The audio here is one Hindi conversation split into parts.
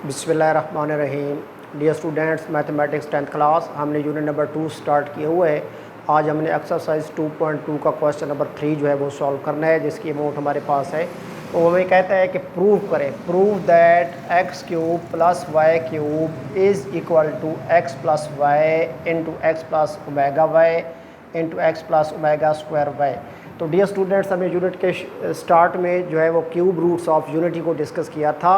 बिस्मिल्लाहिर्रहमानिर्रहीम। Dear students, mathematics 10th class हमने यूनिट नंबर 2 स्टार्ट किए हुए है। आज हमने एक्सरसाइज 2.2 का क्वेश्चन नंबर 3 जो है वो सॉल्व करना है, जिसकी अमाउंट हमारे पास है। वो हमें कहता है कि prove that x cube plus y cube is equal to x plus y into x plus omega y into x plus omega square y. तो डियर स्टूडेंट्स, हमने यूनिट के स्टार्ट में जो है वो क्यूब रूट्स ऑफ यूनिटी को डिस्कस किया था।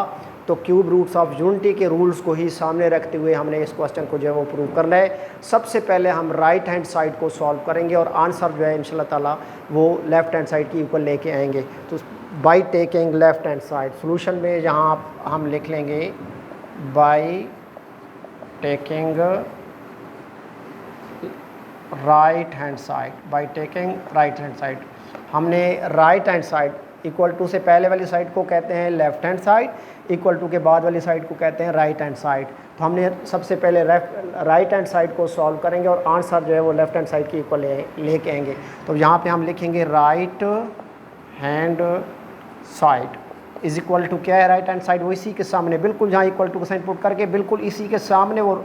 तो क्यूब रूट्स ऑफ यूनिटी के रूल्स को ही सामने रखते हुए हमने इस क्वेश्चन को जो है वो प्रूव करना है। सबसे पहले हम राइट हैंड साइड को सॉल्व करेंगे और आंसर जो है इंशाल्लाह ताला वो लेफ़्ट हैंड साइड की इक्वल लेके आएंगे। तो by taking left hand side solution में यहाँ हम लिख लेंगे by taking right hand side. By taking right hand side हमने right hand side equal to से पहले वाली साइड को कहते हैं left hand side, equal to के बाद वाली साइड को कहते हैं राइट हैंड साइड। तो हमने सबसे पहले राइट हैंड साइड को सॉल्व करेंगे और आंसर जो है वो लेफ़्ट हैंड साइड की इक्वल लेके आएंगे। तो यहाँ पे हम लिखेंगे right hand side is equal to क्या है, राइट हैंड साइड वो इसी के सामने बिल्कुल जहाँ इक्वल टू का साइन पुट करके बिल्कुल इसी के सामने वो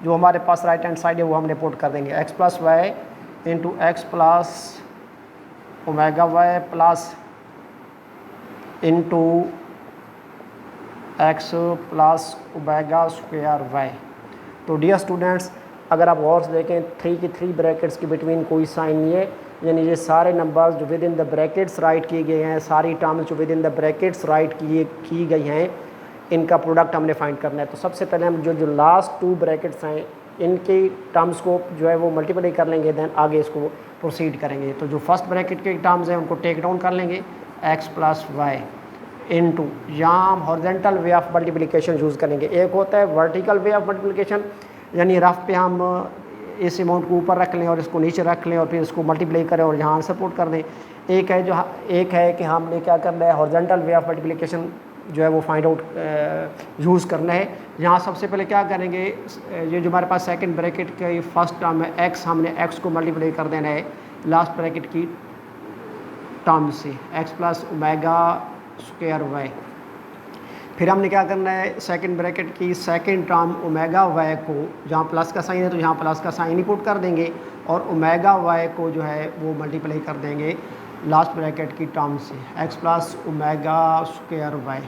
जो हमारे पास राइट हैंड साइड है वो हमने पुट कर देंगे। X plus y into x plus omega y plus into x plus omega square y. तो डियर स्टूडेंट्स, अगर आप गौर से देखें 3 की 3 ब्रैकेट्स के बिटवीन कोई साइन नहीं है, यानी ये सारे नंबर्स जो with in the brackets right किए गए हैं, सारी टर्म्स जो with in the brackets right की गई हैं, इनका प्रोडक्ट हमने फाइंड करना है। तो सबसे पहले हम जो लास्ट 2 ब्रैकेट्स हैं इनके टर्म्स को जो है वो मल्टीप्लाई कर लेंगे, देन आगे इसको प्रोसीड करेंगे। तो जो फर्स्ट ब्रैकेट के टर्म्स हैं उनको टेक डाउन कर लेंगे, एक्स प्लस वाई इनटू यहाँ हम horizontal way of multiplication use करेंगे। एक होता है वर्टिकल वे ऑफ मल्टीप्लिकेशन, यानी रफ पे हम इस अमाउंट को ऊपर रख लें और इसको नीचे रख लें और फिर इसको मल्टीप्लाई करें और यहाँ आंसर पुट कर दें। एक है कि हमने क्या करना है, हॉरिजॉन्टल वे ऑफ मल्टीप्लिकेशन जो है वो फाइंड आउट यूज़ करना है। यहाँ सबसे पहले क्या करेंगे, ये जो हमारे पास सेकंड ब्रैकेट का फर्स्ट टर्म है एक्स, हमने एक्स को मल्टीप्लाई कर देना है लास्ट ब्रैकेट की टर्म से, x plus omega square y. फिर हमने क्या करना है, सेकंड ब्रैकेट की सेकंड टर्म ओमेगा वाई को, जहाँ प्लस का साइन है तो यहाँ प्लस का साइन ही पुट कर देंगे और ओमेगा वाई को जो है वो मल्टीप्लाई कर देंगे लास्ट ब्रैकेट की टर्म से, x plus omega square y.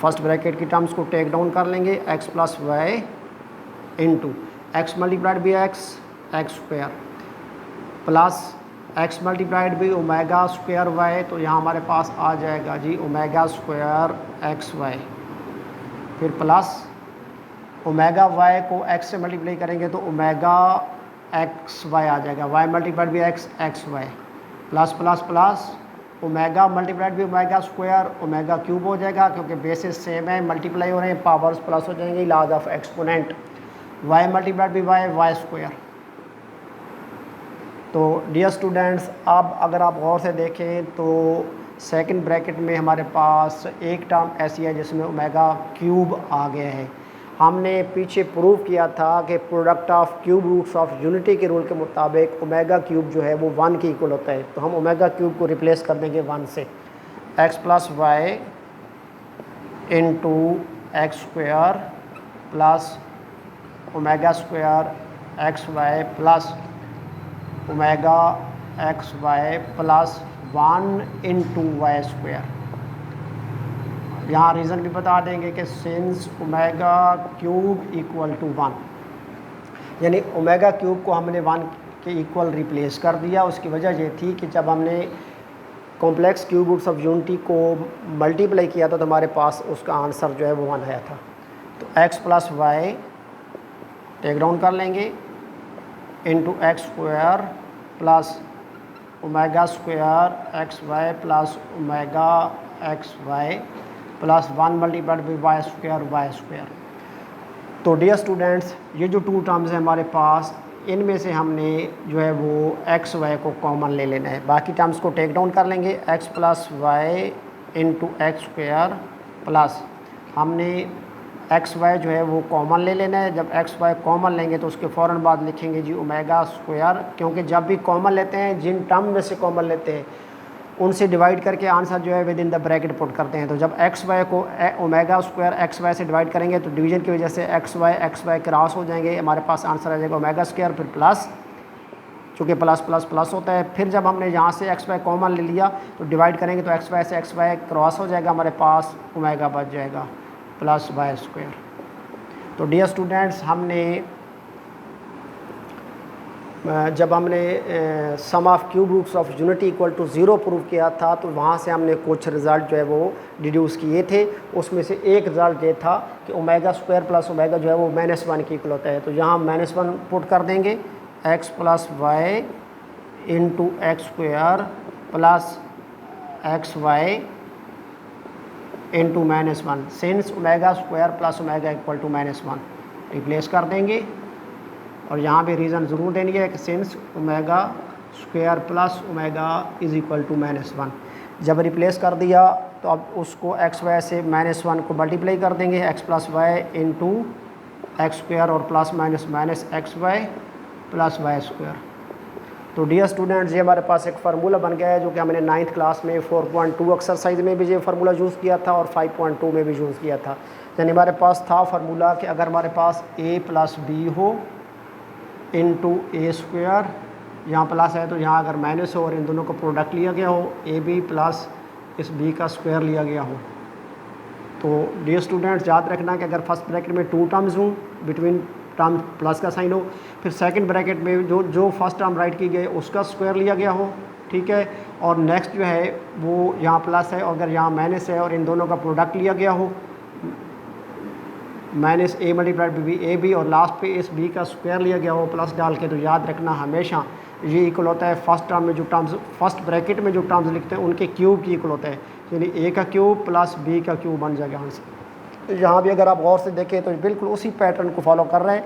First bracket की टर्म्स को टेक डाउन कर लेंगे, x plus y into x multiplied by x, x square plus x multiplied by omega square y. तो यहाँ हमारे पास आ जाएगा जी ओमेगा स्क्वायर एक्स वाई, फिर प्लस ओमेगा वाई को एक्स से मल्टीप्लाई करेंगे तो ओमेगा एक्स वाई आ जाएगा, y multiplied by x, x y plus plus plus omega multiplied by omega square, omega cube हो जाएगा क्योंकि बेसिस सेम है, मल्टीप्लाई हो रहे हैं, पावर्स प्लस हो जाएंगे, laws of exponent, y multiplied by y, y square. तो डियर स्टूडेंट्स, अब अगर आप गौर से देखें तो सेकंड ब्रैकेट में हमारे पास एक टर्म ऐसी है जिसमें ओमेगा क्यूब आ गया है। हमने पीछे प्रूव किया था कि product of cube roots of unity के रूल के मुताबिक ओमेगा क्यूब जो है वो 1 के इक्वल होता है। तो हम ओमेगा क्यूब को रिप्लेस कर देंगे 1 से, x plus y into x square plus omega square x y plus omega x y plus 1 into y square. यहाँ रीज़न भी बता देंगे कि since omega cube equal to 1, यानी ओमेगा क्यूब को हमने 1 के इक्वल रिप्लेस कर दिया। उसकी वजह ये थी कि जब हमने complex cube roots of unity को मल्टीप्लाई किया था तो हमारे पास उसका आंसर जो है वो 1 आया था। तो x plus y take down कर लेंगे into x square plus omega square x y plus omega x y plus 1 multiplied by y square. तो डियर स्टूडेंट्स, ये जो 2 टर्म्स हैं हमारे पास, इनमें से हमने जो है वो एक्स वाई को कॉमन ले लेना है। बाकी टर्म्स को टेक डाउन कर लेंगे, x plus y into x square plus हमने एक्स वाई जो है वो कॉमन ले लेना है। जब एक्स वाई कॉमन लेंगे तो उसके फ़ौरन बाद लिखेंगे जी ओमेगा स्क्वायर, क्योंकि जब भी कॉमन लेते हैं, जिन टर्म में से कॉमन लेते हैं उनसे डिवाइड करके आंसर जो है with in the bracket put करते हैं। तो जब एक्स वाई को ओमेगा स्क्वायर एक्स वाई से डिवाइड करेंगे तो डिवीजन की वजह से एक्स वाई क्रॉस हो जाएंगे, हमारे पास आंसर आ जाएगा ओमेगा स्क्वायर फिर प्लस, चूँकि प्लस प्लस प्लस होता है। फिर जब हमने यहाँ से एक्स वाई कॉमन ले लिया तो डिवाइड करेंगे तो एक्स वाई से एक्स वाई क्रॉस हो जाएगा, हमारे पास ओमेगा बच जाएगा प्लस वाई स्क्वायर। तो डियर स्टूडेंट्स, जब हमने sum of cube roots of unity equal to 0 prove किया था तो वहाँ से हमने कुछ रिज़ल्ट जो है वो डिड्यूस किए थे। उसमें से एक रिज़ल्ट ये था कि ओमेगा स्क्वायर प्लस ओमेगा जो है वो -1 की इक्वल होता है। तो यहाँ -1 पुट कर देंगे, x plus y into x square plus x y into -1 since omega square plus omega equal to -1 replace कर देंगे। और यहाँ भी रीज़न ज़रूर देनी है कि since omega square plus omega is equal to -1। जब रिप्लेस कर दिया तो अब उसको एक्स वाई से -1 को मल्टीप्लाई कर देंगे, x plus y into x square और plus minus x y plus y square. तो डियर स्टूडेंट्स, ये हमारे पास एक फार्मूला बन गया है जो कि हमने 9th क्लास में 4.2 एक्सरसाइज में भी ये फार्मूला यूज़ किया था और 5.2 में भी यूज़ किया था। यानी हमारे पास था फार्मूला कि अगर हमारे पास a प्लस बी हो इंटू ए स्क्वायर, यहाँ प्लस है तो यहाँ अगर माइनस हो और इन दोनों का प्रोडक्ट लिया गया हो ए बी प्लस इस बी का स्क्वायर लिया गया हो। तो डियर स्टूडेंट्स, याद रखना कि अगर फर्स्ट ब्रैकेट में 2 टर्म्स हों, बिटवीन टर्म प्लस का साइन हो, फिर सेकंड ब्रैकेट में जो फर्स्ट टर्म राइट की गई उसका स्क्वायर लिया गया हो, ठीक है। और नेक्स्ट जो है वो यहाँ प्लस है और अगर यहाँ माइनस है और इन दोनों का प्रोडक्ट लिया गया हो, minus a multiplied b a b और लास्ट पे इस बी का स्क्वायर लिया गया हो प्लस डाल के, तो याद रखना हमेशा ये इक्वल होता है फर्स्ट टर्म में जो टर्म्स फर्स्ट ब्रैकेट में जो टर्म्स लिखते हैं उनके क्यूब की इक्वल होता है। यानी ए का क्यूब प्लस बी का क्यूब बन जाएगा आंसर। यहाँ भी अगर आप गौर से देखें तो बिल्कुल उसी पैटर्न को फॉलो कर रहे हैं,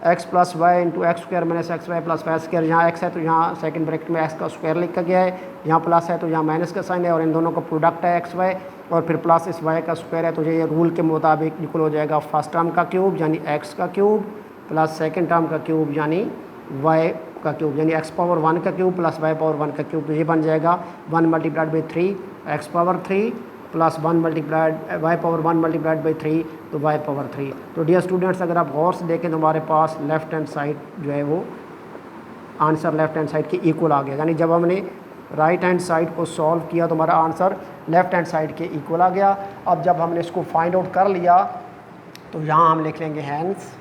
x plus y into x square minus x y plus y square. यहाँ एक्स है तो यहाँ सेकंड ब्रैकेट में एक्स का स्क्वायर लिखा गया है, यहाँ प्लस है तो यहाँ माइनस का साइन है और इन दोनों का प्रोडक्ट है एक्स वाई और फिर प्लस इस वाई का स्क्वायर है। तो ये रूल के मुताबिक इक्वल हो जाएगा फर्स्ट टर्म का क्यूब यानी एक्स का क्यूब प्लस सेकेंड टर्म का क्यूब यानी वाई का क्यूब, यानी एक्स पावर 1 का क्यूब प्लस वाई पावर 1 का क्यूब। तो ये बन जाएगा 1 multiplied by 3 x power 3 plus 1 multiplied y power 1 multiplied by 3 तो वाई पावर 3। तो डियर स्टूडेंट्स, अगर आप गौर से देखें तो हमारे पास लेफ्ट हैंड साइड जो है वो आंसर लेफ्ट हैंड साइड के इक्वल आ गया। यानी जब हमने राइट हैंड साइड को सॉल्व किया तो हमारा आंसर लेफ्ट हैंड साइड के इक्वल आ गया। अब जब हमने इसको फाइंड आउट कर लिया तो यहाँ हम लिख लेंगे हैंस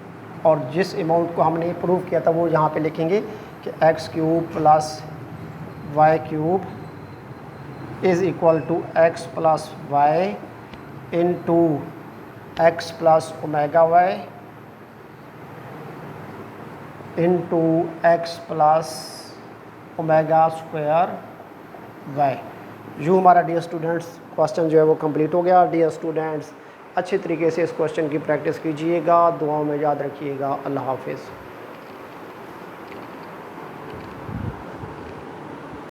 और जिस अमाउंट को हमने प्रूव किया था वो यहाँ पे लिखेंगे कि x cube plus y cube is equal to x plus y into x plus omega y into x plus omega square y. यूँ हमारा डियर स्टूडेंट्स क्वेश्चन जो है वो कंप्लीट हो गया। डियर स्टूडेंट्स, अच्छे तरीके से इस क्वेश्चन की प्रैक्टिस कीजिएगा, दुआओं में याद रखिएगा। अल्लाह हाफिज़।